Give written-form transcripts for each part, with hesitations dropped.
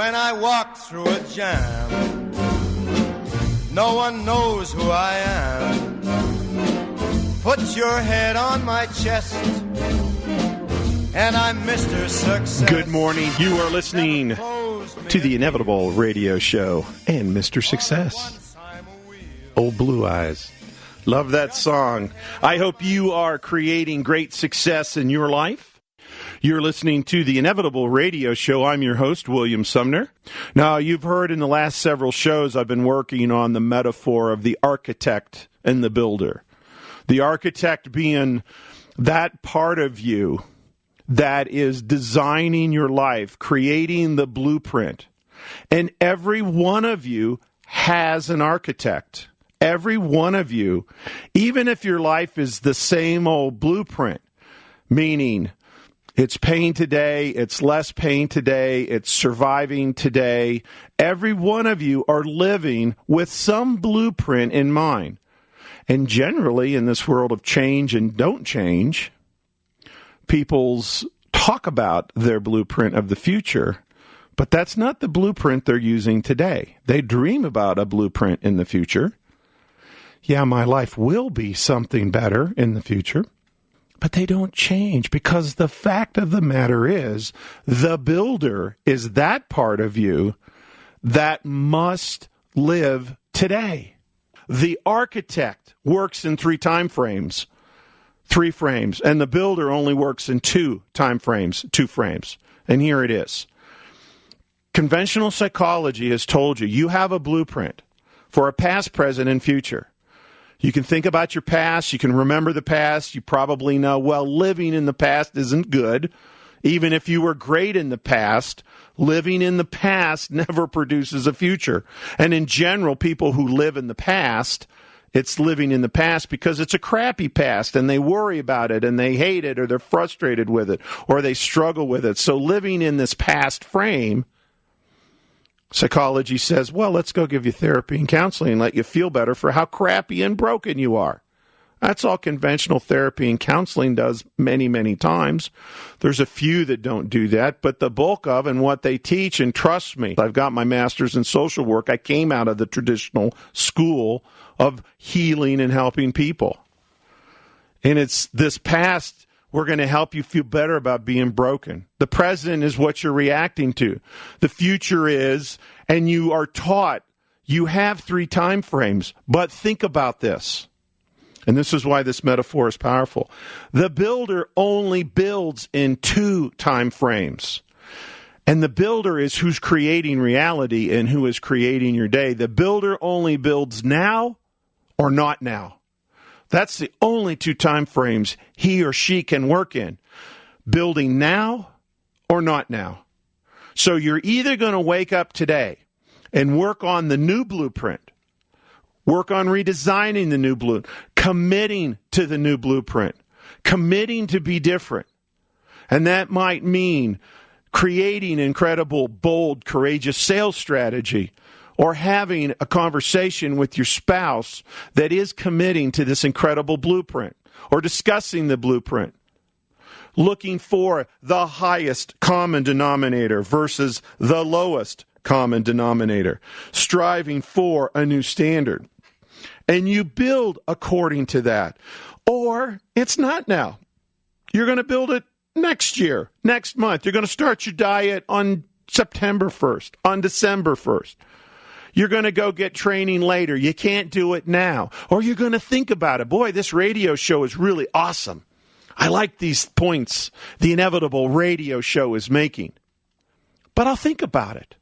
when I walk through a jam. No one knows who I am. Put your head on my chest, and I'm Mr. Success. Good morning. You are listening to the Inevitable Radio Show and Mr. Success. Old Blue Eyes. Love that song. I hope you are creating great success in your life. You're listening to the Inevitable Radio Show. I'm your host, William Sumner. Now, you've heard in the last several shows I've been working on the metaphor of the architect and the builder. The architect being that part of you that is designing your life, creating the blueprint. And every one of you has an architect. Every one of you, even if your life is the same old blueprint, meaning it's pain today, it's less pain today, it's surviving today, every one of you are living with some blueprint in mind. And generally, in this world of change and don't change, people's talk about their blueprint of the future, but that's not the blueprint they're using today. They dream about a blueprint in the future. Yeah, my life will be something better in the future, but they don't change because the fact of the matter is the builder is that part of you that must live today. The architect works in 3 time frames, 3 frames, and the builder only works in 2 time frames, 2 frames. And here it is. Conventional psychology has told you you have a blueprint for a past, present, and future. You can think about your past. You can remember the past. You probably know, well, living in the past isn't good. Even if you were great in the past, living in the past never produces a future. And in general, people who live in the past, it's living in the past because it's a crappy past and they worry about it and they hate it or they're frustrated with it or they struggle with it. So living in this past frame, psychology says, well, let's go give you therapy and counseling and let you feel better for how crappy and broken you are. That's all conventional therapy and counseling does many, many times. There's a few that don't do that, but the bulk of and what they teach, and trust me, I've got my master's in social work. I came out of the traditional school of healing and helping people. And it's this past, we're going to help you feel better about being broken. The present is what you're reacting to. The future is, and you are taught, you have 3 time frames, but think about this. And this is why this metaphor is powerful. The builder only builds in 2 time frames. And the builder is who's creating reality and who is creating your day. The builder only builds now or not now. That's the only 2 time frames he or she can work in. Building now or not now. So you're either going to wake up today and work on the new blueprint, work on redesigning the new blueprint, committing to the new blueprint, committing to be different. And that might mean creating incredible, bold, courageous sales strategy, or having a conversation with your spouse that is committing to this incredible blueprint, or discussing the blueprint, looking for the highest common denominator versus the lowest common denominator, striving for a new standard. And you build according to that. Or it's not now. You're going to build it next year, next month. You're going to start your diet on September 1st, on December 1st. You're going to go get training later. You can't do it now. Or you're going to think about it. Boy, this radio show is really awesome. I like these points the Inevitable Radio Show is making. But I'll think about it.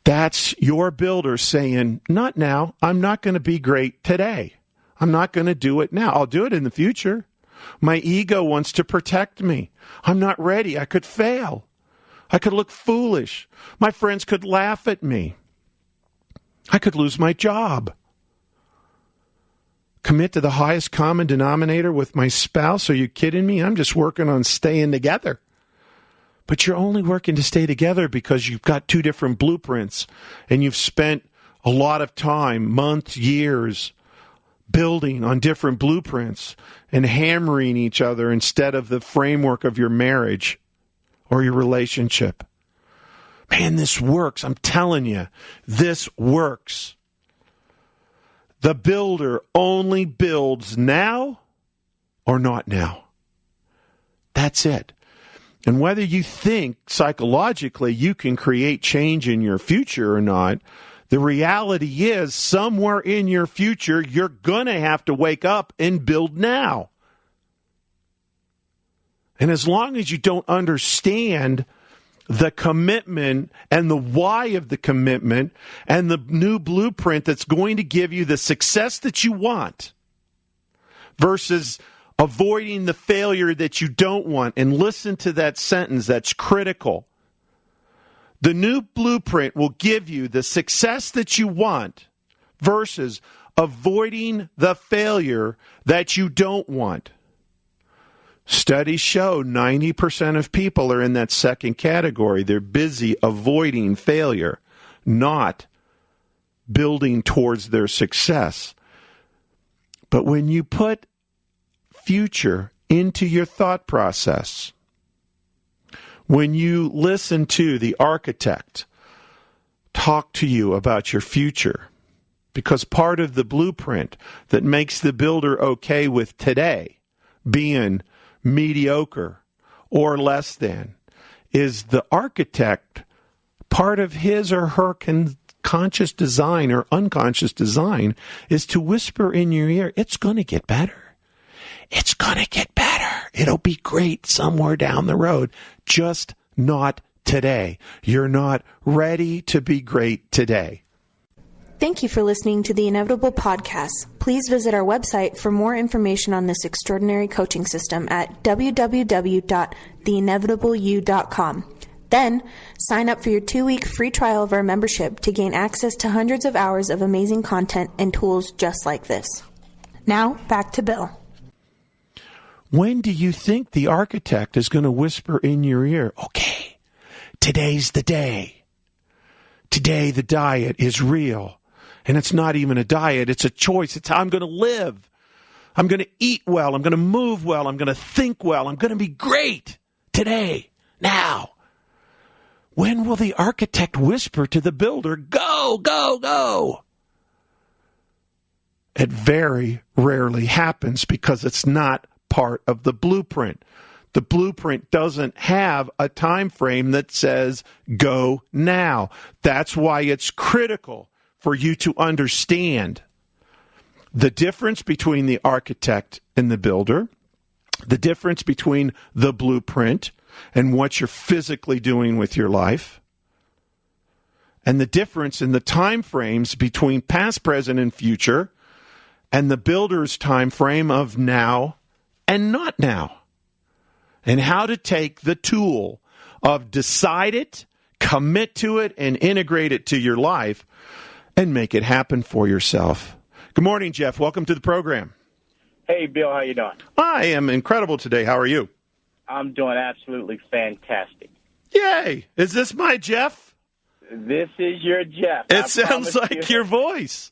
That's your builder saying, not now. I'm not going to be great today. I'm not going to do it now. I'll do it in the future. My ego wants to protect me. I'm not ready. I could fail. I could look foolish. My friends could laugh at me. I could lose my job. Commit to the highest common denominator with my spouse? Are you kidding me? I'm just working on staying together. But you're only working to stay together because you've got 2 different blueprints and you've spent a lot of time, months, years, building on different blueprints and hammering each other instead of the framework of your marriage or your relationship. Man, this works. I'm telling you, this works. The builder only builds now or not now. That's it. And whether you think psychologically you can create change in your future or not, the reality is somewhere in your future, you're going to have to wake up and build now. And as long as you don't understand the commitment and the why of the commitment and the new blueprint that's going to give you the success that you want versus avoiding the failure that you don't want, and listen to that sentence, that's critical. The new blueprint will give you the success that you want versus avoiding the failure that you don't want. Studies show 90% of people are in that second category. They're busy avoiding failure, not building towards their success. But when you put future into your thought process, when you listen to the architect talk to you about your future, because part of the blueprint that makes the builder okay with today being mediocre or less than is the architect, part of his or her conscious design or unconscious design is to whisper in your ear, it's going to get better. It's going to get better. It'll be great somewhere down the road, just not today. You're not ready to be great today. Thank you for listening to the Inevitable Podcast. Please visit our website for more information on this extraordinary coaching system at www.theinevitableyou.com. Then, sign up for your 2-week free trial of our membership to gain access to hundreds of hours of amazing content and tools just like this. Now, back to Bill. When do you think the architect is going to whisper in your ear, okay, today's the day. Today the diet is real. And it's not even a diet, it's a choice. It's how I'm going to live. I'm going to eat well. I'm going to move well. I'm going to think well. I'm going to be great today, now. When will the architect whisper to the builder, go, go, go? It very rarely happens because it's not part of the blueprint. The blueprint doesn't have a time frame that says go now. That's why it's critical for you to understand the difference between the architect and the builder, the difference between the blueprint and what you're physically doing with your life, and the difference in the time frames between past, present, and future, and the builder's time frame of now and not now, and how to take the tool of decide it, commit to it, and integrate it to your life and make it happen for yourself. Good morning, Jeff. Welcome to the program. Hey, Bill. How you doing? I am incredible today. How are you? I'm doing absolutely fantastic. Yay. Is this my Jeff? This is your Jeff. It sounds like your voice.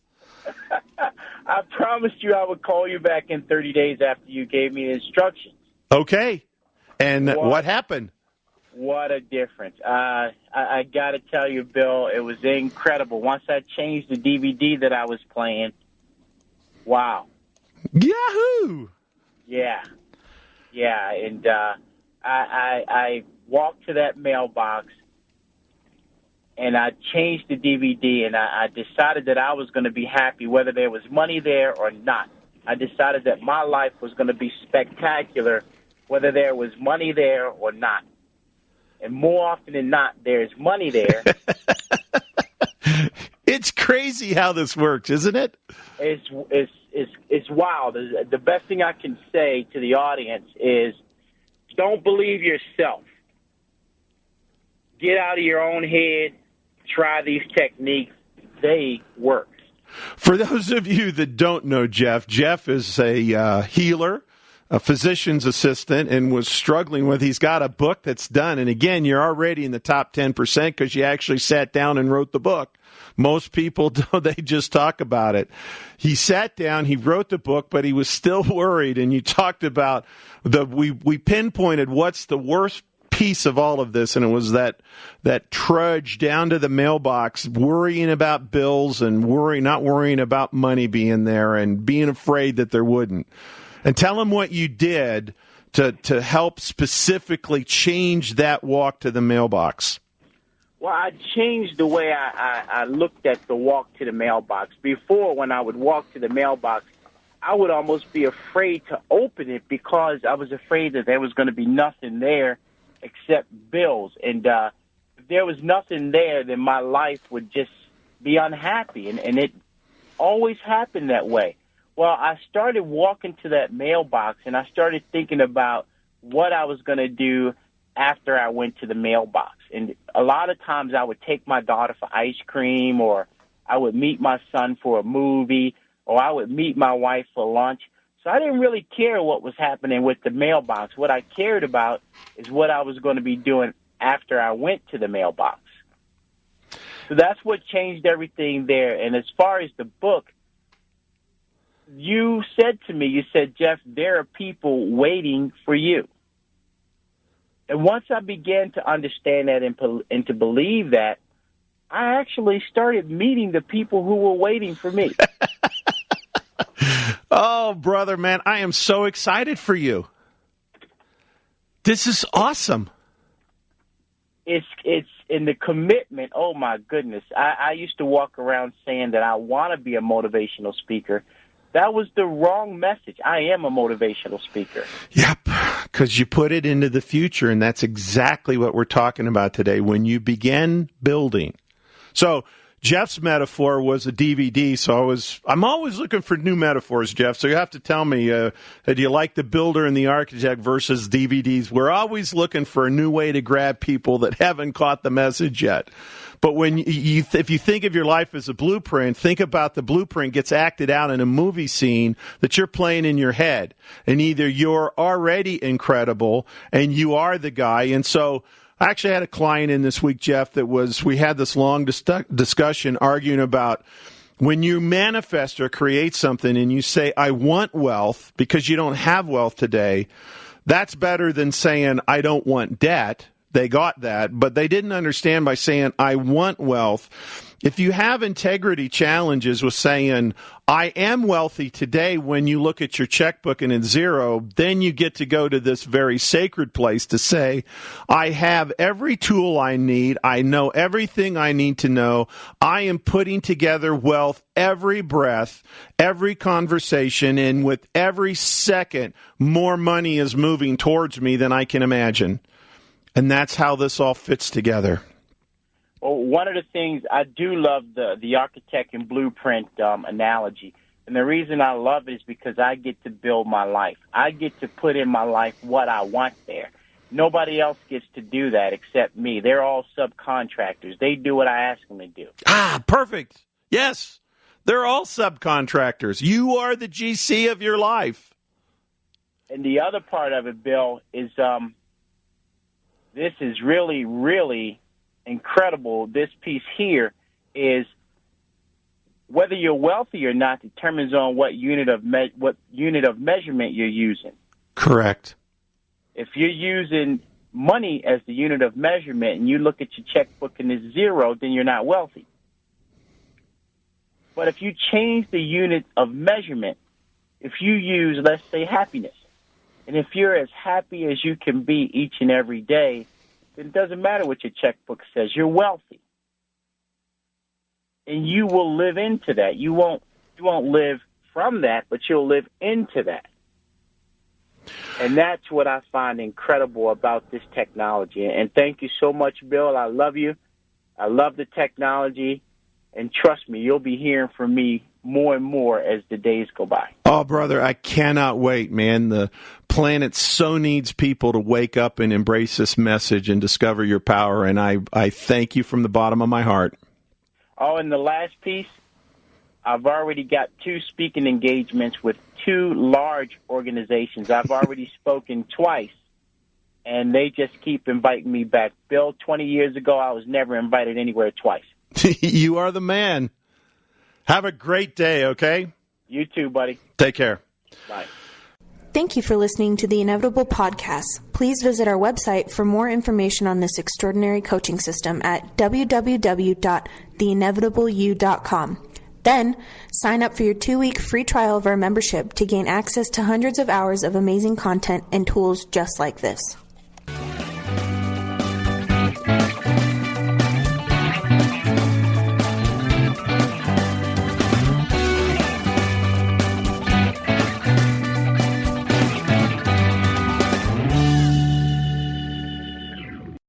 I promised you I would call you back in 30 days after you gave me the instructions. Okay. And what happened? What a difference. I got to tell you, Bill, it was incredible. Once I changed the DVD that I was playing, wow. Yahoo! Yeah. Yeah, and I walked to that mailbox, and I changed the DVD, and I decided that I was going to be happy whether there was money there or not. I decided that my life was going to be spectacular whether there was money there or not. And more often than not, there's money there. It's crazy how this works, isn't it? It's wild. The best thing I can say to the audience is don't believe yourself. Get out of your own head. Try these techniques. They work. For those of you that don't know Jeff, Jeff is a healer, a physician's assistant, and was struggling with, he's got a book that's done. And again, you're already in the top 10% because you actually sat down and wrote the book. Most people don't, they just talk about it. He sat down, he wrote the book, but he was still worried. And you talked about we pinpointed what's the worst piece of all of this, and it was that trudge down to the mailbox, worrying about bills and not worrying about money being there and being afraid that there wouldn't. And tell them what you did to help specifically change that walk to the mailbox. Well, I changed the way I looked at the walk to the mailbox. Before, when I would walk to the mailbox, I would almost be afraid to open it because I was afraid that there was going to be nothing there except bills. And if there was nothing there, then my life would just be unhappy. And it always happened that way. Well, I started walking to that mailbox, and I started thinking about what I was going to do after I went to the mailbox. And a lot of times I would take my daughter for ice cream, or I would meet my son for a movie, or I would meet my wife for lunch. So I didn't really care what was happening with the mailbox. What I cared about is what I was going to be doing after I went to the mailbox. So that's what changed everything there. And as far as the book, you said to me, you said, Jeff, there are people waiting for you. And once I began to understand that and to believe that, I actually started meeting the people who were waiting for me. Oh, brother, man, I am so excited for you. This is awesome. It's in the commitment. Oh, my goodness. I used to walk around saying that I want to be a motivational speaker. That was the wrong message. I am a motivational speaker. Yep, because you put it into the future, and that's exactly what we're talking about today. When you begin building. So Jeff's metaphor was a DVD, so I'm always looking for new metaphors, Jeff. So you have to tell me, do you like the builder and the architect versus DVDs? We're always looking for a new way to grab people that haven't caught the message yet. But when if you think of your life as a blueprint, think about the blueprint gets acted out in a movie scene that you're playing in your head. And either you're already incredible and you are the guy. And so I actually had a client in this week, Jeff, we had this long discussion arguing about when you manifest or create something and you say, I want wealth because you don't have wealth today, that's better than saying, I don't want debt. They got that, but they didn't understand by saying, I want wealth. If you have integrity challenges with saying, I am wealthy today, when you look at your checkbook and it's zero, then you get to go to this very sacred place to say, I have every tool I need. I know everything I need to know. I am putting together wealth every breath, every conversation, and with every second, more money is moving towards me than I can imagine. And that's how this all fits together. Well, one of the things I do love the architect and blueprint analogy. And the reason I love it is because I get to build my life. I get to put in my life what I want there. Nobody else gets to do that except me. They're all subcontractors. They do what I ask them to do. Ah, perfect. Yes, they're all subcontractors. You are the GC of your life. And the other part of it, Bill, is this is really, really incredible. This piece here is whether you're wealthy or not determines on what unit of measurement you're using. Correct. If you're using money as the unit of measurement and you look at your checkbook and it's zero, then you're not wealthy. But if you change the unit of measurement, if you use, let's say, happiness, and if you're as happy as you can be each and every day, then it doesn't matter what your checkbook says. You're wealthy. And you will live into that. You won't live from that, but you'll live into that. And that's what I find incredible about this technology. And thank you so much, Bill. I love you. I love the technology. And trust me, you'll be hearing from me more and more as the days go by. Oh, brother, I cannot wait, man. The planet so needs people to wake up and embrace this message and discover your power. And I thank you from the bottom of my heart. Oh, and the last piece, I've already got 2 speaking engagements with 2 large organizations. I've already spoken twice, and they just keep inviting me back. Bill, 20 years ago, I was never invited anywhere twice. You are the man. Have a great day, okay? You too, buddy. Take care. Bye. Thank you for listening to the Inevitable Podcast. Please visit our website for more information on this extraordinary coaching system at www.theinevitableyou.com. Then, sign up for your 2-week free trial of our membership to gain access to hundreds of hours of amazing content and tools just like this.